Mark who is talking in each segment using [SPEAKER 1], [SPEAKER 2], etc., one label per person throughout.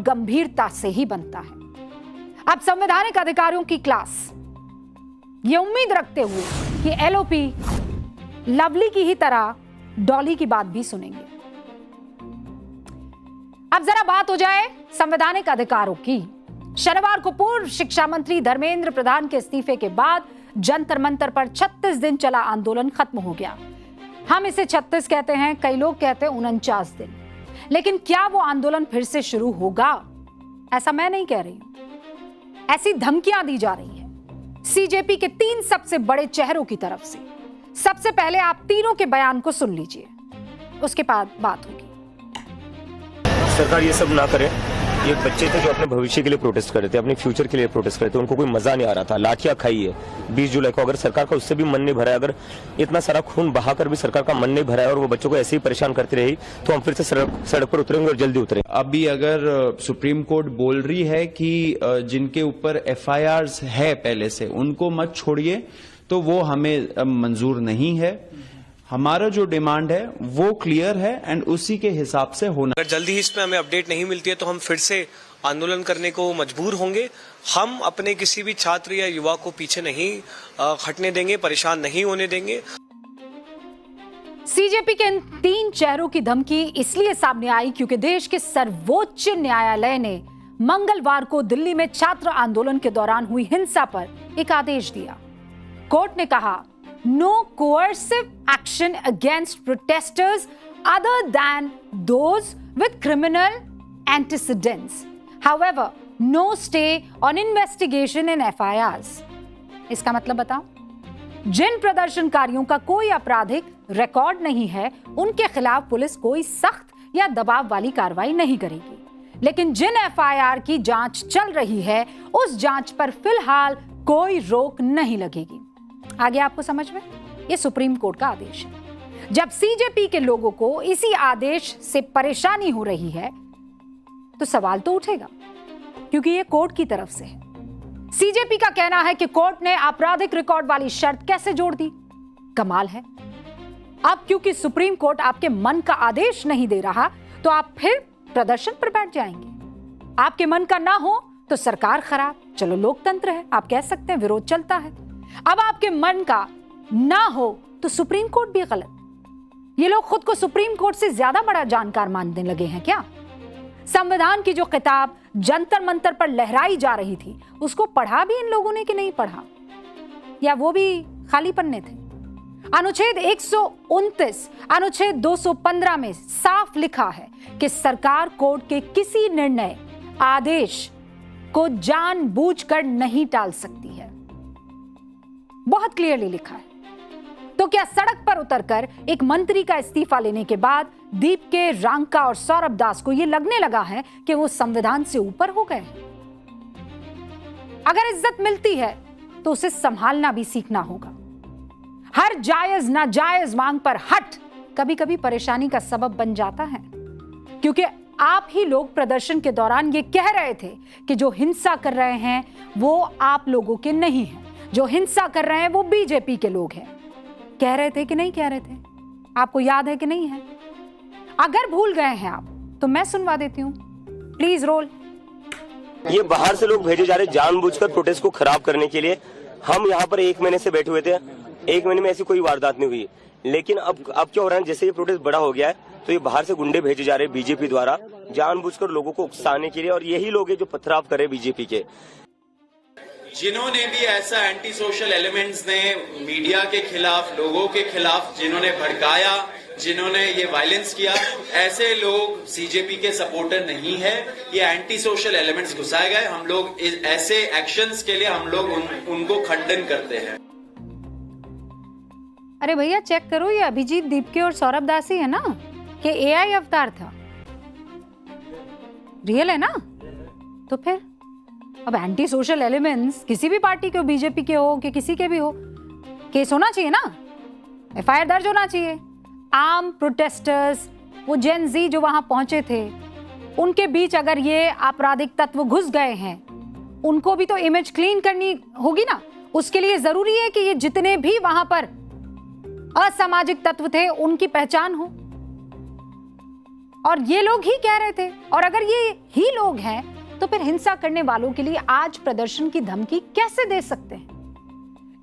[SPEAKER 1] गंभीरता से ही बनता है। अब संवैधानिक अधिकारियों की क्लास ये उम्मीद रखते हुए कि एलओपी लवली की ही तरह डॉली की बात भी सुनेंगे। अब जरा बात हो जाए संवैधानिक अधिकारों की। शनिवार को पूर्व शिक्षा मंत्री धर्मेंद्र प्रधान के इस्तीफे के बाद जंतर मंतर पर 36 दिन चला आंदोलन खत्म हो गया। हम इसे 36 कहते हैं, कई लोग कहते हैं 49 दिन। लेकिन क्या वो आंदोलन फिर से शुरू होगा? ऐसा मैं नहीं कह रही हूं, ऐसी धमकियां दी जा रही है सीजेपी के 3 सबसे बड़े चेहरों की तरफ से। सबसे पहले आप तीनों के बयान को सुन लीजिए, उसके बाद बात होगी।
[SPEAKER 2] सरकार ये सब ना करे। ये बच्चे थे जो अपने भविष्य के लिए प्रोटेस्ट कर रहे थे, अपने फ्यूचर के लिए प्रोटेस्ट कर रहे थे, उनको कोई मजा नहीं आ रहा था। लाठियां खाई है 20 जुलाई को। अगर सरकार का उससे भी मन नहीं भरा है, अगर इतना सारा खून बहाकर भी सरकार का मन नहीं भरा है और वो बच्चों को ऐसे ही परेशान करती रही, तो हम फिर से सड़क पर उतरेंगे और जल्दी उतरेंगे।
[SPEAKER 3] अभी अगर सुप्रीम कोर्ट बोल रही है कि जिनके ऊपर FIRs है पहले से, उनको मत छोड़िए, तो वो हमें मंजूर नहीं है। हमारा जो डिमांड है वो क्लियर है एंड उसी के हिसाब से होना।
[SPEAKER 4] अगर जल्दी ही इसमें हमें अपडेट नहीं मिलती है तो हम फिर से आंदोलन करने को मजबूर होंगे। हम अपने किसी भी छात्र या युवा को पीछे नहीं हटने देंगे, परेशान नहीं होने देंगे।
[SPEAKER 1] सीजेपी के इन 3 चेहरों की धमकी इसलिए सामने आई क्योंकि देश के सर्वोच्च न्यायालय ने मंगलवार को दिल्ली में छात्र आंदोलन के दौरान हुई हिंसा पर एक आदेश दिया। कोर्ट ने कहा, no coercive action against protesters other than those with criminal antecedents. However, no stay on investigation in FIRs. इसका मतलब बताओ? जिन प्रदर्शनकारियों का कोई आपराधिक रिकॉर्ड नहीं है, उनके खिलाफ पुलिस कोई सख्त या दबाव वाली कार्रवाई नहीं करेगी। लेकिन जिन FIR की जांच चल रही है, उस जांच पर फिलहाल कोई रोक नहीं लगेगी। आगे आपको समझ में? ये सुप्रीम कोर्ट का आदेश है। जब सीजेपी के लोगों को इसी आदेश से परेशानी हो रही है, तो सवाल तो उठेगा, क्योंकि ये कोर्ट की तरफ से है। सीजेपी का कहना है कि कोर्ट ने आपराधिक रिकॉर्ड वाली शर्त कैसे जोड़ दी। कमाल है। अब क्योंकि सुप्रीम कोर्ट आपके मन का आदेश नहीं दे रहा, तो आप फिर प्रदर्शन पर बैठ जाएंगे। आपके मन का ना हो तो सरकार खराब। चलो, लोकतंत्र है, आप कह सकते हैं, विरोध चलता है। अब आपके मन का ना हो तो सुप्रीम कोर्ट भी गलत। ये लोग खुद को सुप्रीम कोर्ट से ज्यादा बड़ा जानकार मानने लगे हैं क्या? संविधान की जो किताब जंतर मंतर पर लहराई जा रही थी, उसको पढ़ा भी इन लोगों ने कि नहीं पढ़ा, या वो भी खाली पन्ने थे? अनुच्छेद 129, अनुच्छेद 215 में साफ लिखा है कि सरकार कोर्ट के किसी निर्णय, आदेश को जानबूझकर नहीं टाल सकती है। बहुत क्लियरली लिखा है। तो क्या सड़क पर उतरकर एक मंत्री का इस्तीफा लेने के बाद दीपके, रांका और सौरभ दास को यह लगने लगा है कि वो संविधान से ऊपर हो गए? अगर इज्जत मिलती है तो उसे संभालना भी सीखना होगा। हर जायज नाजायज मांग पर हट कभी कभी परेशानी का सबब बन जाता है, क्योंकि आप ही लोग प्रदर्शन के दौरान ये कह रहे थे कि जो हिंसा कर रहे हैं वो आप लोगों के नहीं हैं, जो हिंसा कर रहे हैं वो बीजेपी के लोग हैं। कह रहे थे कि नहीं कह रहे थे? आपको याद है कि नहीं है? अगर भूल गए हैं आप तो मैं सुनवा देती हूं। Please roll.
[SPEAKER 2] ये बाहर से लोग भेजे जा रहे जानबूझकर प्रोटेस्ट को खराब करने के लिए। हम यहाँ पर 1 महीने से बैठे हुए थे, 1 महीने में ऐसी कोई वारदात नहीं हुई। लेकिन अब क्या हो रहा है, जैसे ये प्रोटेस्ट बड़ा हो गया है तो ये बाहर से गुंडे भेजे जा रहे हैं बीजेपी द्वारा जानबूझकर लोगों को उकसाने के लिए, और यही लोग हैं जो पथराव कर रहे हैं बीजेपी के।
[SPEAKER 5] जिन्होंने भी ऐसा एंटी सोशल एलिमेंट्स ने मीडिया के खिलाफ, लोगों के खिलाफ जिन्होंने भड़काया, जिन्होंने ये वायलेंस किया, ऐसे लोग सीजेपी के सपोर्टर नहीं है। ये एंटी सोशल एलिमेंट्स घुसाए गए। हम लोग ऐसे एक्शंस के लिए हम लोग उनको खंडन करते हैं।
[SPEAKER 1] अरे भैया चेक करो, ये अभिजीत, दीपके और सौरभ दास ही है ना कि AI अवतार था? रियल है ना? तो फिर अब एंटी सोशल एलिमेंट्स किसी भी पार्टी के हो, बीजेपी के हो कि किसी के भी हो, केस होना चाहिए ना, FIR दर्ज होना चाहिए। आम प्रोटेस्टर्स, वो जेन जी जो वहां पहुंचे थे, उनके बीच अगर ये आपराधिक तत्व घुस गए हैं, उनको भी तो इमेज क्लीन करनी होगी ना। उसके लिए जरूरी है कि ये जितने भी वहां पर असामाजिक तत्व थे उनकी पहचान हो। और ये लोग ही कह रहे थे। और अगर ये ही लोग हैं तो फिर हिंसा करने वालों के लिए आज प्रदर्शन की धमकी कैसे दे सकते हैं?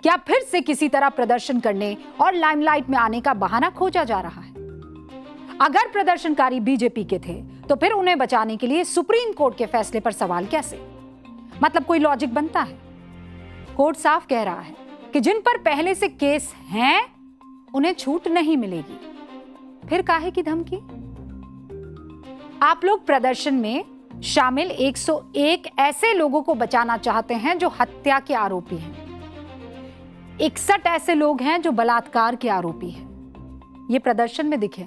[SPEAKER 1] क्या फिर से किसी तरह प्रदर्शन करने और लाइमलाइट में आने का बहाना खोजा जा रहा है? अगर प्रदर्शनकारी बीजेपी के थे तो फिर उन्हें बचाने के लिए सुप्रीम कोर्ट के फैसले पर सवाल कैसे? मतलब कोई लॉजिक बनता है? कोर्ट साफ कह रहा है कि जिन पर पहले से केस हैं उन्हें छूट नहीं मिलेगी। फिर काहे की धमकी? आप लोग प्रदर्शन में शामिल 101 ऐसे लोगों को बचाना चाहते हैं जो हत्या के आरोपी हैं। 61 ऐसे लोग हैं जो बलात्कार के आरोपी हैं। ये प्रदर्शन में दिखे,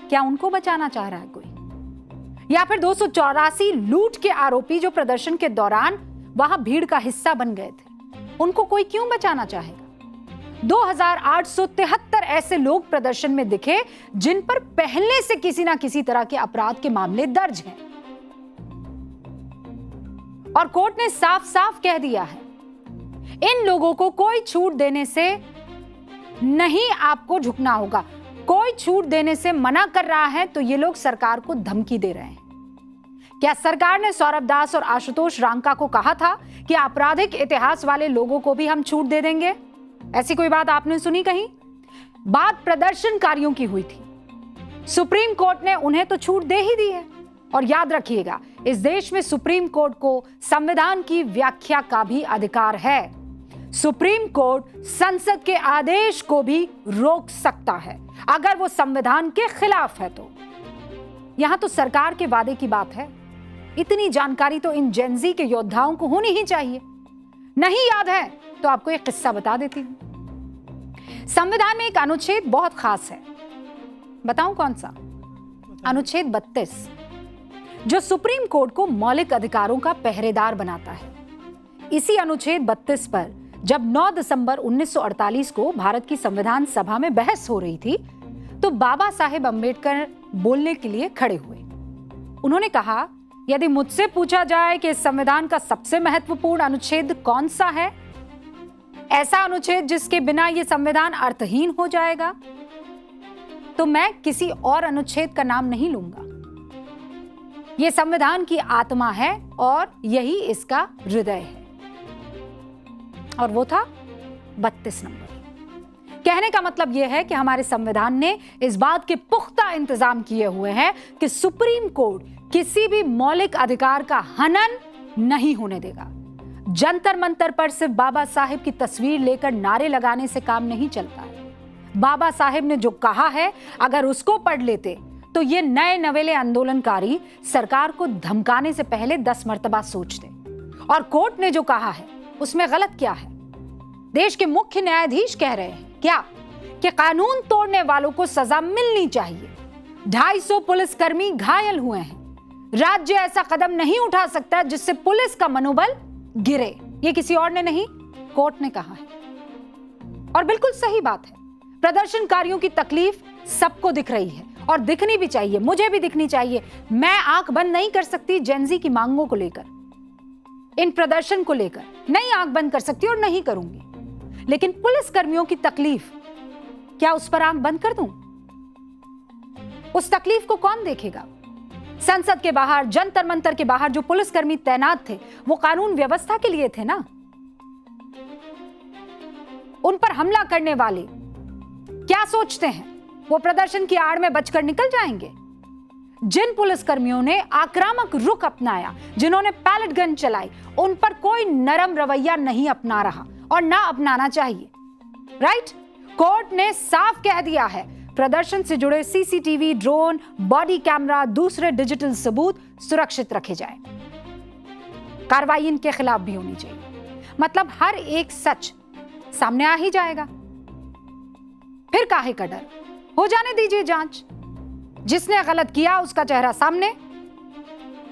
[SPEAKER 1] क्या उनको बचाना चाह रहा है कोई? या फिर 284 लूट के आरोपी जो प्रदर्शन के दौरान वहां भीड़ का हिस्सा बन गए थे, उनको कोई क्यों बचाना चाहेगा? 2873 ऐसे लोग प्रदर्शन में दिखे जिन पर पहले से किसी ना किसी तरह के अपराध के मामले दर्ज हैं। और कोर्ट ने साफ साफ कह दिया है इन लोगों को कोई छूट देने से नहीं आपको झुकना होगा। कोई छूट देने से मना कर रहा है तो ये लोग सरकार को धमकी दे रहे हैं। क्या सरकार ने सौरभ दास और आशुतोष रांका को कहा था कि आपराधिक इतिहास वाले लोगों को भी हम छूट दे देंगे? ऐसी कोई बात आपने सुनी कहीं? बात प्रदर्शनकारियों की हुई थी। सुप्रीम कोर्ट ने उन्हें तो छूट दे ही दी है। और याद रखिएगा, इस देश में सुप्रीम कोर्ट को संविधान की व्याख्या का भी अधिकार है। सुप्रीम कोर्ट संसद के आदेश को भी रोक सकता है अगर वो संविधान के खिलाफ है तो। यहां तो सरकार के वादे की बात है। इतनी जानकारी तो इन जेनजी के योद्धाओं को होनी ही चाहिए। नहीं याद है तो आपको एक किस्सा बता देती हूं। संविधान में एक अनुच्छेद बहुत खास है, बताऊं कौन सा? अनुच्छेद 32, जो सुप्रीम कोर्ट को मौलिक अधिकारों का पहरेदार बनाता है। इसी अनुच्छेद 32 पर जब 9 दिसंबर 1948 को भारत की संविधान सभा में बहस हो रही थी तो बाबा साहेब अंबेडकर बोलने के लिए खड़े हुए। उन्होंने कहा, यदि मुझसे पूछा जाए कि इस संविधान का सबसे महत्वपूर्ण अनुच्छेद कौन सा है, ऐसा अनुच्छेद जिसके बिना यह संविधान अर्थहीन हो जाएगा, तो मैं किसी और अनुच्छेद का नाम नहीं लूंगा। यह संविधान की आत्मा है और यही इसका हृदय है। और वो था 32 नंबर। कहने का मतलब यह है कि हमारे संविधान ने इस बात के पुख्ता इंतजाम किए हुए हैं कि सुप्रीम कोर्ट किसी भी मौलिक अधिकार का हनन नहीं होने देगा। जंतर मंतर पर सिर्फ बाबा साहेब की तस्वीर लेकर नारे लगाने से काम नहीं चलता है। बाबा साहेब ने जो कहा है, अगर उसको पढ़ लेते तो ये नए नवेले आंदोलनकारी सरकार को धमकाने से पहले 10 मर्तबा सोचते। और कोर्ट ने जो कहा है उसमें गलत क्या है? देश के मुख्य न्यायाधीश कह रहे हैं क्या कि कानून तोड़ने वालों को सजा मिलनी चाहिए। 250 पुलिसकर्मी घायल हुए हैं। राज्य ऐसा कदम नहीं उठा सकता जिससे पुलिस का मनोबल गिरे। ये किसी और ने नहीं, कोर्ट ने कहा है। और बिल्कुल सही बात है। प्रदर्शनकारियों की तकलीफ सबको दिख रही है और दिखनी भी चाहिए, मुझे भी दिखनी चाहिए। मैं आंख बंद नहीं कर सकती जेनजी की मांगों को लेकर, इन प्रदर्शन को लेकर नहीं आंख बंद कर सकती और नहीं करूंगी। लेकिन पुलिस कर्मियों की तकलीफ, क्या उस पर आंख बंद कर दूं? उस तकलीफ को कौन देखेगा? संसद के बाहर, जंतर मंतर के बाहर जो पुलिसकर्मी तैनात थे वो कानून व्यवस्था के लिए थे ना। उन पर हमला करने वाले क्या सोचते हैं? वो प्रदर्शन की आड़ में बचकर निकल जाएंगे? जिन पुलिसकर्मियों ने आक्रामक रुख अपनाया, जिन्होंने पैलेट गन चलाई, उन पर कोई नरम रवैया नहीं अपना रहा और ना अपनाना चाहिए। राइट? कोर्ट ने साफ कह दिया है, प्रदर्शन से जुड़े सीसीटीवी, ड्रोन, बॉडी कैमरा, दूसरे डिजिटल सबूत सुरक्षित रखे जाएं। कार्रवाई इनके खिलाफ भी होनी चाहिए। मतलब हर एक सच सामने आ ही जाएगा। फिर काहे का डर? हो जाने दीजिए जांच। जिसने गलत किया उसका चेहरा सामने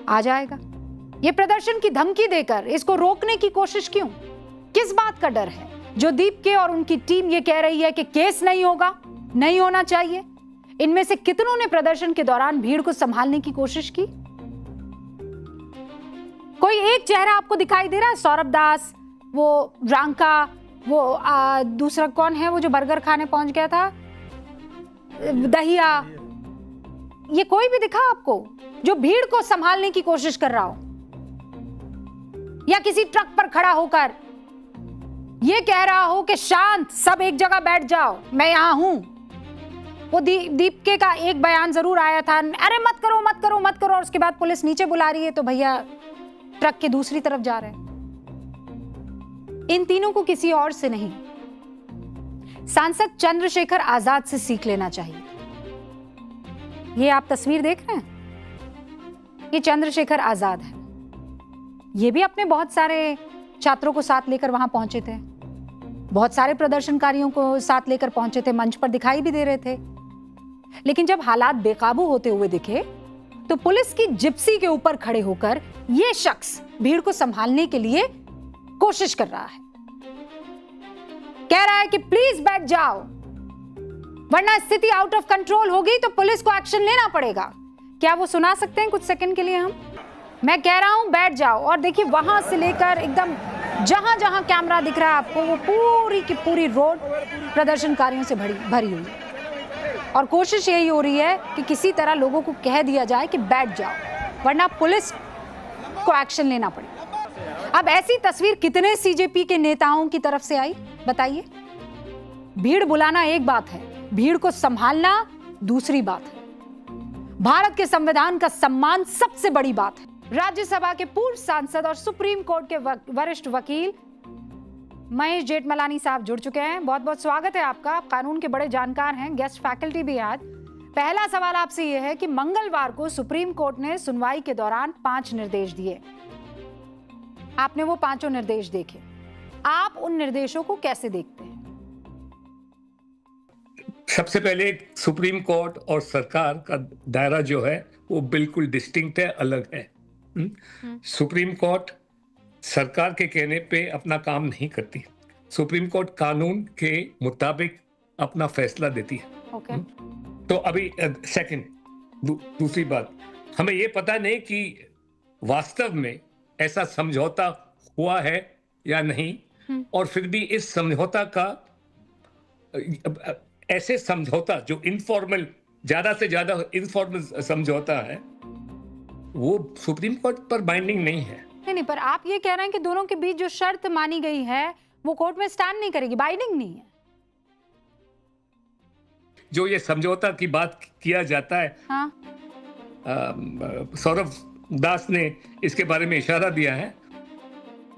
[SPEAKER 1] आ जाएगा। ये प्रदर्शन की धमकी देकर इसको रोकने की कोशिश क्यों? किस बात का डर है जो दीपके और उनकी टीम ये कह रही है कि केस नहीं होगा, नहीं होना चाहिए? इनमें से कितनों ने प्रदर्शन के दौरान भीड़ को संभालने की कोशिश की? कोई एक चेहरा आपको दिखाई दे रहा है? सौरभ दास, वो रांका, वो दूसरा कौन है वो जो बर्गर खाने पहुंच गया था, दहिया, ये कोई भी दिखा आपको जो भीड़ को संभालने की कोशिश कर रहा हो, या किसी ट्रक पर खड़ा होकर ये कह रहा हो कि शांत, सब एक जगह बैठ जाओ, मैं यहां हूं। वो दीपके का एक बयान जरूर आया था, अरे मत करो मत करो मत करो, और उसके बाद पुलिस नीचे बुला रही है तो भैया ट्रक के दूसरी तरफ जा रहे हैं। इन तीनों को किसी और से नहीं, सांसद चंद्रशेखर आजाद से सीख लेना चाहिए। ये आप तस्वीर देख रहे हैं, ये चंद्रशेखर आजाद है। ये भी अपने बहुत सारे छात्रों को साथ लेकर वहां पहुंचे थे, बहुत सारे प्रदर्शनकारियों को साथ लेकर पहुंचे थे, मंच पर दिखाई भी दे रहे थे। लेकिन जब हालात बेकाबू होते हुए दिखे तो पुलिस की जिप्सी के ऊपर खड़े होकर यह शख्स भीड़ को संभालने के लिए कोशिश कर रहा है, कह रहा है कि प्लीज बैठ जाओ, वरना स्थिति आउट ऑफ कंट्रोल होगी तो पुलिस को एक्शन लेना पड़ेगा। क्या वो सुना सकते हैं कुछ सेकंड के लिए हम? मैं कह रहा हूं बैठ जाओ। और देखिए वहां से लेकर एकदम जहां जहां कैमरा दिख रहा है आपको, वो पूरी की पूरी रोड प्रदर्शनकारियों से भरी हुई है, और कोशिश यही हो रही है कि किसी तरह लोगों को कह दिया जाए कि बैठ जाओ, वरना पुलिस को एक्शन लेना पड़ेगा। अब ऐसी तस्वीर कितने सीजेपी के नेताओं की तरफ से आई बताइए? भीड़ बुलाना एक बात है, भीड़ को संभालना दूसरी बात है। भारत के संविधान का सम्मान सबसे बड़ी बात है। राज्यसभा के पूर्व सांसद और सुप्रीम कोर्ट के वरिष्ठ वकील महेश जेठमलानी साहब जुड़ चुके हैं। बहुत बहुत स्वागत है आपका, आप कानून के बड़े जानकार हैं, गेस्ट फैकल्टी भी आज। पहला सवाल आपसे यह है कि मंगलवार को सुप्रीम कोर्ट ने सुनवाई के दौरान 5 निर्देश दिए, आपने वो 5 निर्देश देखे, आप उन निर्देशों को कैसे देखते हैं?
[SPEAKER 6] सबसे पहले सुप्रीम कोर्ट और सरकार का दायरा जो है वो बिल्कुल डिस्टिंक्ट है, अलग है। सुप्रीम कोर्ट सरकार के कहने पे अपना काम नहीं करती, सुप्रीम कोर्ट कानून के मुताबिक अपना फैसला देती है।
[SPEAKER 1] okay.
[SPEAKER 6] तो अभी सेकंड दूसरी बात, हमें ये पता नहीं कि वास्तव में ऐसा समझौता हुआ है या नहीं, और फिर भी इस समझौता का ऐसे समझौता जो इनफॉर्मल, ज्यादा से ज्यादा इनफॉर्मल समझौता है, वो सुप्रीम कोर्ट पर बाइंडिंग नहीं है।
[SPEAKER 1] नहीं, पर आप ये कह रहे हैं कि दोनों के बीच जो शर्त मानी गई है वो कोर्ट में स्टैंड नहीं करेगी, बाइंडिंग नहीं है।
[SPEAKER 6] जो ये समझौता की बात किया जाता है,
[SPEAKER 1] हाँ?
[SPEAKER 6] सौरभ दास ने इसके बारे में इशारा दिया है,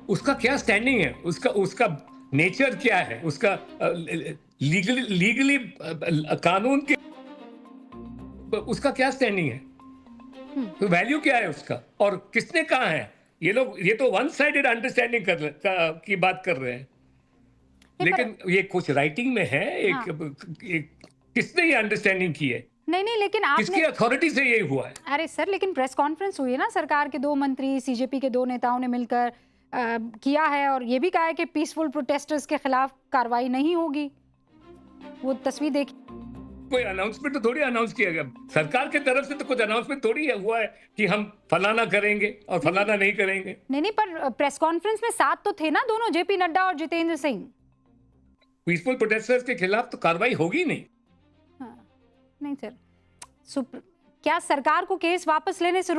[SPEAKER 6] उसका क्या स्टैंडिंग है, उसका नेचर क्या है, उसका लीगली कानून के उसका क्या स्टैंडिंग है, तो वैल्यू क्या है उसका, और किसने कहा है? ये तो वन साइडेड अंडरस्टैंडिंग की बात कर रहे हैं। लेकिन ये कुछ राइटिंग में है, एक किसने ये अंडरस्टैंडिंग की है?
[SPEAKER 1] नहीं, लेकिन आपने
[SPEAKER 6] किसकी अथॉरिटी से ये हुआ है?
[SPEAKER 1] अरे सर, लेकिन प्रेस कॉन्फ्रेंस हुई है ना, सरकार के 2 मंत्री, सीजेपी के 2 नेताओं ने मिलकर किया है, और ये भी कहा है कि पीसफुल प्रोटेस्टर्स के खिलाफ कार्रवाई नहीं होगी। वो तस्वीर देखी,
[SPEAKER 6] कोई अनाउंसमेंट तो थोड़ी अनाउंस किया गया, सरकार की तरफ से तो कुछ अनाउंसमेंट थोड़ी हुआ है कि हम फलाना करेंगे और फलाना नहीं करेंगे।
[SPEAKER 1] नहीं, पर प्रेस कॉन्फ्रेंस में साथ तो थे ना दोनों, जेपी नड्डा और जितेंद्र सिंह।
[SPEAKER 6] पीसफुल प्रोटेस्टर्स के खिलाफ तो कार्रवाई होगी नहीं।
[SPEAKER 1] हाँ, नहीं सर, क्या सरकार को केस वापस लेने से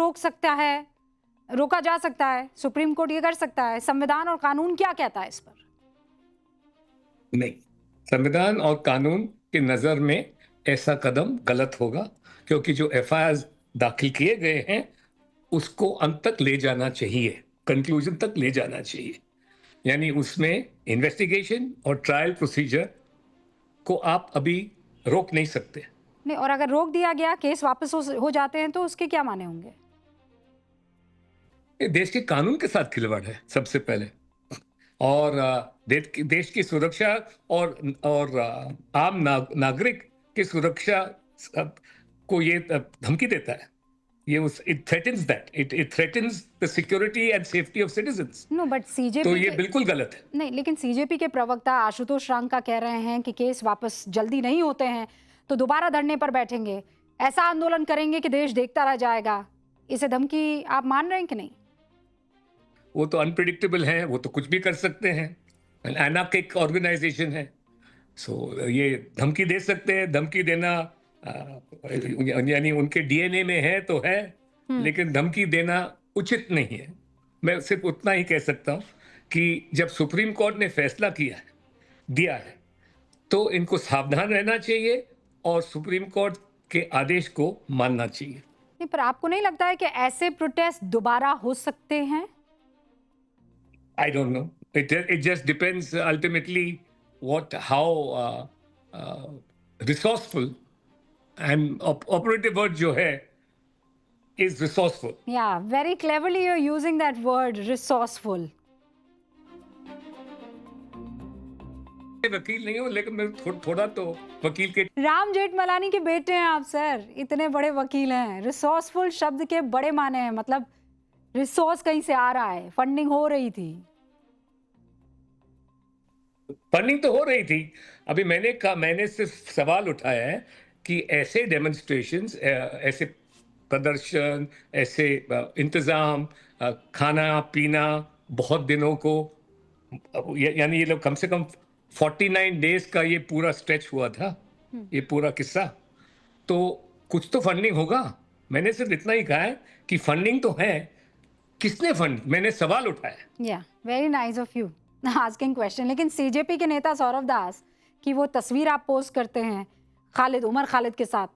[SPEAKER 1] रोका जा सकता है? सुप्रीम कोर्ट ये कर सकता है? संविधान और कानून क्या कहता है इस पर?
[SPEAKER 6] नहीं, संविधान और कानून की नजर में ऐसा कदम गलत होगा, क्योंकि जो एफआईआर दाखिल किए गए हैं उसको अंत तक ले जाना चाहिए, कंक्लूजन तक ले जाना चाहिए। यानी उसमें इन्वेस्टिगेशन और ट्रायल प्रोसीजर को आप अभी रोक नहीं सकते।
[SPEAKER 1] नहीं, और अगर रोक दिया गया, केस वापस हो जाते हैं, तो उसके क्या माने होंगे?
[SPEAKER 6] ये देश के कानून के साथ खिलवाड़ है सबसे पहले, और देश की सुरक्षा और आम नागरिक की सुरक्षा को ये धमकी देता है। it threatens that. It threatens the security and safety of citizens.
[SPEAKER 1] No, but CJP
[SPEAKER 6] तो ये बिल्कुल गलत है।
[SPEAKER 1] नहीं, लेकिन सीजेपी के प्रवक्ता आशुतोष रांका कह रहे हैं कि केस वापस जल्दी नहीं होते हैं तो दोबारा धरने पर बैठेंगे, ऐसा आंदोलन करेंगे कि देश देखता रह जाएगा। इसे धमकी आप मान रहे हैं कि नहीं?
[SPEAKER 6] वो तो अनप्रिडिक्टेबल है, वो तो कुछ भी कर सकते हैं, एनार्किक ऑर्गेनाइजेशन है। सो ये धमकी दे सकते हैं, धमकी देना यानी उनके डीएनए में है तो है, लेकिन धमकी देना उचित नहीं है। मैं सिर्फ उतना ही कह सकता हूं कि जब सुप्रीम कोर्ट ने फैसला दिया है तो इनको सावधान रहना चाहिए और सुप्रीम कोर्ट के आदेश को मानना चाहिए।
[SPEAKER 1] नहीं, पर आपको नहीं लगता है कि ऐसे प्रोटेस्ट दोबारा हो सकते हैं?
[SPEAKER 6] I don't know. It just depends ultimately how resourceful and operative word जो है is resourceful.
[SPEAKER 1] Yeah, very cleverly you're using that word, resourceful.
[SPEAKER 6] मैं वकील नहीं हूँ, लेकिन मैं थोड़ा तो वकील के
[SPEAKER 1] राम जेठमलानी के बेटे हैं आप सर, इतने बड़े वकील हैं। रिसोर्सफुल शब्द के बड़े माने हैं, मतलब रिसोर्स कहीं से आ रहा है, फंडिंग हो रही थी।
[SPEAKER 6] फंडिंग तो हो रही थी। अभी मैंने सिर्फ सवाल उठाया है कि ऐसे डेमोन्स्ट्रेशंस, ऐसे प्रदर्शन, ऐसे इंतजाम, खाना पीना बहुत दिनों को, यानी ये लोग कम से कम 49 डेज का ये पूरा स्ट्रेच हुआ था, ये पूरा किस्सा, तो कुछ तो फंडिंग होगा। मैंने सिर्फ इतना ही कहा है कि फंडिंग तो है, किसने फंड, मैंने सवाल उठाया।
[SPEAKER 1] या very nice of you asking question. लेकिन सीजेपी के नेता सौरभ दास की वो तस्वीर आप पोस्ट करते हैं उमर खालिद के साथ,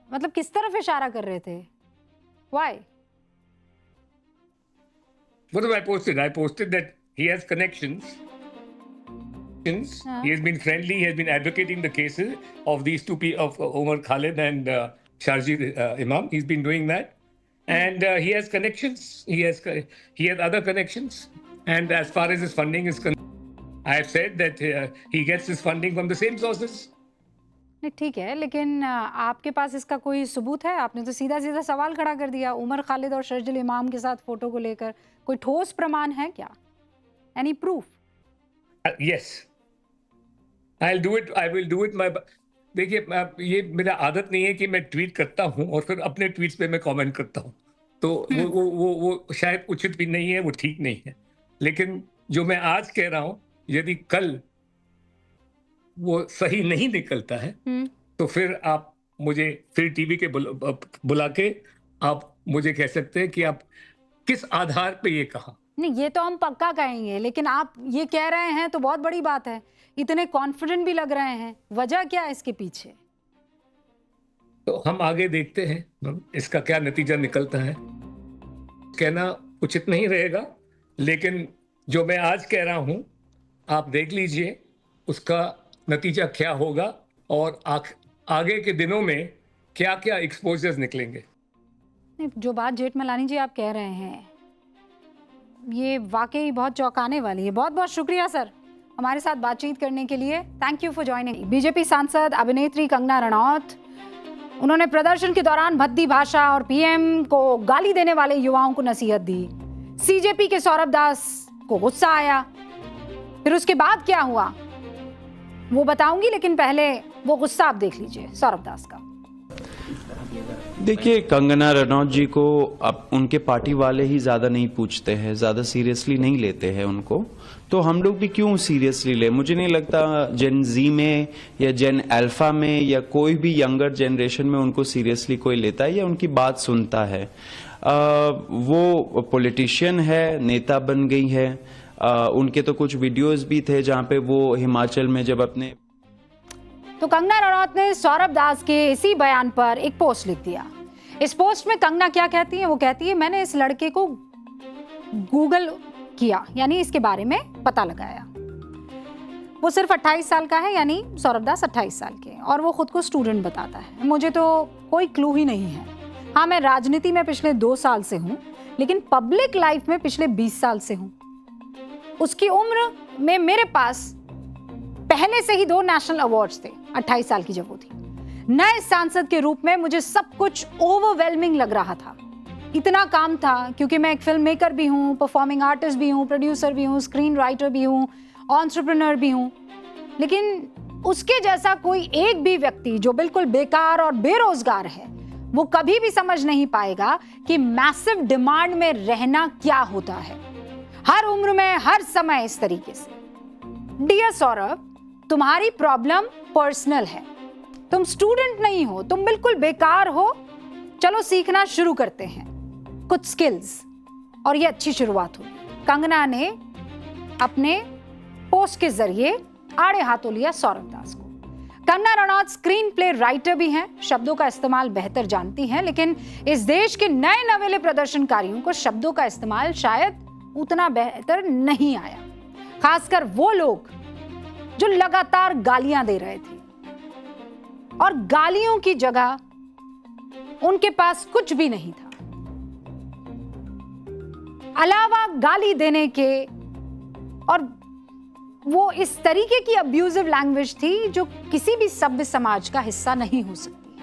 [SPEAKER 1] मतलब किस तरफ इशारा कर रहे थे? Why?
[SPEAKER 6] What have I posted? I posted that he has connections. He has been friendly. He has been advocating the cases of these two people, of Umar Khalid and Sharjeel Imam. He's been doing that, and he has connections. He has other connections. And as far as his funding is concerned, I have said that he gets his funding from the same sources.
[SPEAKER 1] नहीं ठीक है, लेकिन आपके पास इसका कोई सबूत है? आपने तो सीधा सीधा सवाल खड़ा कर दिया उमर खालिद और शर्जील इमाम के साथ फोटो को लेकर। कोई ठोस प्रमाण है क्या? Any proof?
[SPEAKER 6] Yes, I'll do it. I will do it. देखिए, ये मेरा आदत नहीं है कि मैं ट्वीट करता हूँ और फिर अपने ट्वीट्स पे मैं कमेंट करता हूँ, तो वो शायद उचित भी नहीं है, वो ठीक नहीं है। लेकिन जो मैं आज कह रहा हूँ, यदि कल वो सही नहीं निकलता है तो फिर आप मुझे फिर टीवी के बुला के आप मुझे कह सकते हैं कि आप किस आधार पे ये कहा।
[SPEAKER 1] नहीं, ये तो हम पक्का कहेंगे, लेकिन आप ये कह रहे हैं तो बहुत बड़ी बात है। इतने कॉन्फिडेंट भी लग रहे हैं, वजह क्या है इसके पीछे?
[SPEAKER 6] तो हम आगे देखते हैं इसका क्या नतीजा निकलता है। कहना उचित नहीं रहेगा, लेकिन जो मैं आज कह रहा हूं आप देख लीजिए उसका नतीजा क्या होगा और आगे के दिनों में क्या क्या एक्सपोजर्स निकलेंगे।
[SPEAKER 1] नहीं, जो बात जेठमलानी जी आप कह रहे हैं ये वाकई बहुत चौंकाने वाली है। बहुत बहुत शुक्रिया सर हमारे साथ बातचीत करने के लिए। Thank you for joining. BJP सांसद अभिनेत्री कंगना रनौत, उन्होंने प्रदर्शन के दौरान भद्दी भाषा और पीएम को गाली देने वाले युवाओं को नसीहत दी। सीजेपी के सौरभ दास को गुस्सा आया, फिर उसके बाद क्या हुआ वो बताऊंगी, लेकिन पहले वो गुस्सा आप देख लीजिए सौरभ दास का।
[SPEAKER 3] देखिए, कंगना रनौत जी को अब उनके पार्टी वाले ही ज्यादा नहीं पूछते हैं, ज्यादा सीरियसली नहीं लेते हैं उनको, तो हम लोग भी क्यों सीरियसली ले। मुझे नहीं लगता जेन जी में या जेन अल्फा में या कोई भी यंगर जनरेशन में उनको सीरियसली कोई लेता है या उनकी बात सुनता है। वो पॉलिटिशियन है, नेता बन गई है। उनके तो कुछ वीडियोस भी थे जहां पे वो हिमाचल में जब अपने,
[SPEAKER 1] तो कंगना रनौत ने सौरभ दास के इसी बयान पर एक पोस्ट लिख दिया। इस पोस्ट में कंगना क्या कहती है? वो कहती है मैंने इस लड़के को गूगल किया, यानी इसके बारे में पता लगाया। वो सिर्फ 28 साल का है, यानी सौरभ दास 28 साल के, और वो खुद को स्टूडेंट बताता है। मुझे तो कोई क्लू ही नहीं है। हाँ, मैं राजनीति में पिछले 2 साल से हूँ, लेकिन पब्लिक लाइफ में पिछले 20 साल से हूँ। उसकी उम्र में मेरे पास पहले से ही 2 नेशनल अवार्ड्स थे 28 साल की जब वो थी। नए सांसद के रूप में मुझे सब कुछ ओवरवेलमिंग लग रहा था। इतना काम था क्योंकि मैं एक फिल्म मेकर भी हूँ, परफॉर्मिंग आर्टिस्ट भी हूँ, प्रोड्यूसर भी हूँ, स्क्रीन राइटर भी हूँ, एंटरप्रेन्योर भी हूँ। लेकिन उसके जैसा कोई एक भी व्यक्ति जो बिल्कुल बेकार और बेरोजगार है, वो कभी भी समझ नहीं पाएगा कि मैसिव डिमांड में रहना क्या होता है, हर उम्र में, हर समय इस तरीके से। डियर सौरभ, तुम्हारी प्रॉब्लम पर्सनल है, तुम स्टूडेंट नहीं हो, तुम बिल्कुल बेकार हो, चलो सीखना शुरू करते हैं कुछ स्किल्स। और ये अच्छी शुरुआत हुई। कंगना ने अपने पोस्ट के जरिए आड़े हाथों लिया सौरभ दास को। Kangana Ranaut screen play writer भी हैं, शब्दों का इस्तेमाल बेहतर जानती हैं, लेकिन इस देश के नए नवेले प्रदर्शनकारियों को शब्दों का इस्तेमाल शायद उतना बेहतर नहीं आया, खासकर वो लोग जो लगातार गालियां दे रहे थे और गालियों की जगह उनके पास कुछ भी नहीं था अलावा गाली देने के, और वो इस तरीके की अब्यूजिव लैंग्वेज थी जो किसी भी सभ्य समाज का हिस्सा नहीं हो सकती।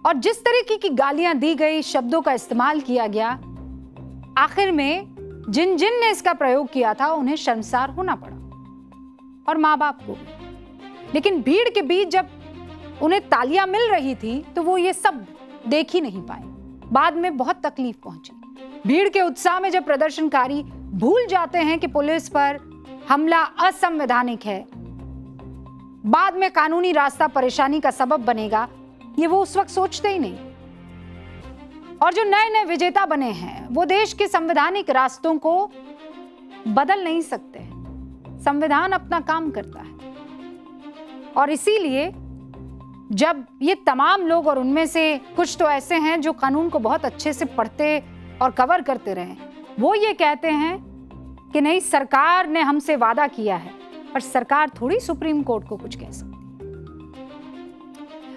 [SPEAKER 1] और जिस तरीके की गालियां दी गई, शब्दों का इस्तेमाल किया गया, आखिर में जिन जिन ने इसका प्रयोग किया था उन्हें शर्मसार होना पड़ा, और मां बाप को भी। लेकिन भीड़ के बीच जब उन्हें तालियां मिल रही थी तो वो ये सब देख ही नहीं पाए। बाद में बहुत तकलीफ पहुंची। भीड़ के उत्साह में जब प्रदर्शनकारी भूल जाते हैं कि पुलिस पर हमला असंवैधानिक है, बाद में कानूनी रास्ता परेशानी का सबब बनेगा, ये वो उस वक्त सोचते ही नहीं। और जो नए नए विजेता बने हैं वो देश के संवैधानिक रास्तों को बदल नहीं सकते। संविधान अपना काम करता है, और इसीलिए जब ये तमाम लोग, और उनमें से कुछ तो ऐसे हैं जो कानून को बहुत अच्छे से पढ़ते और कवर करते रहे, वो ये कहते हैं कि नहीं, सरकार ने हमसे वादा किया है, पर सरकार थोड़ी सुप्रीम कोर्ट को कुछ कह सकती।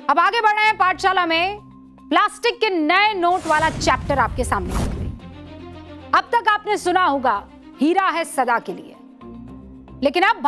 [SPEAKER 1] अब आगे बढ़ रहे हैं पाठशाला में। प्लास्टिक के नए नोट वाला चैप्टर आपके सामने रख रही। अब तक आपने सुना होगा हीरा है सदा के लिए, लेकिन अब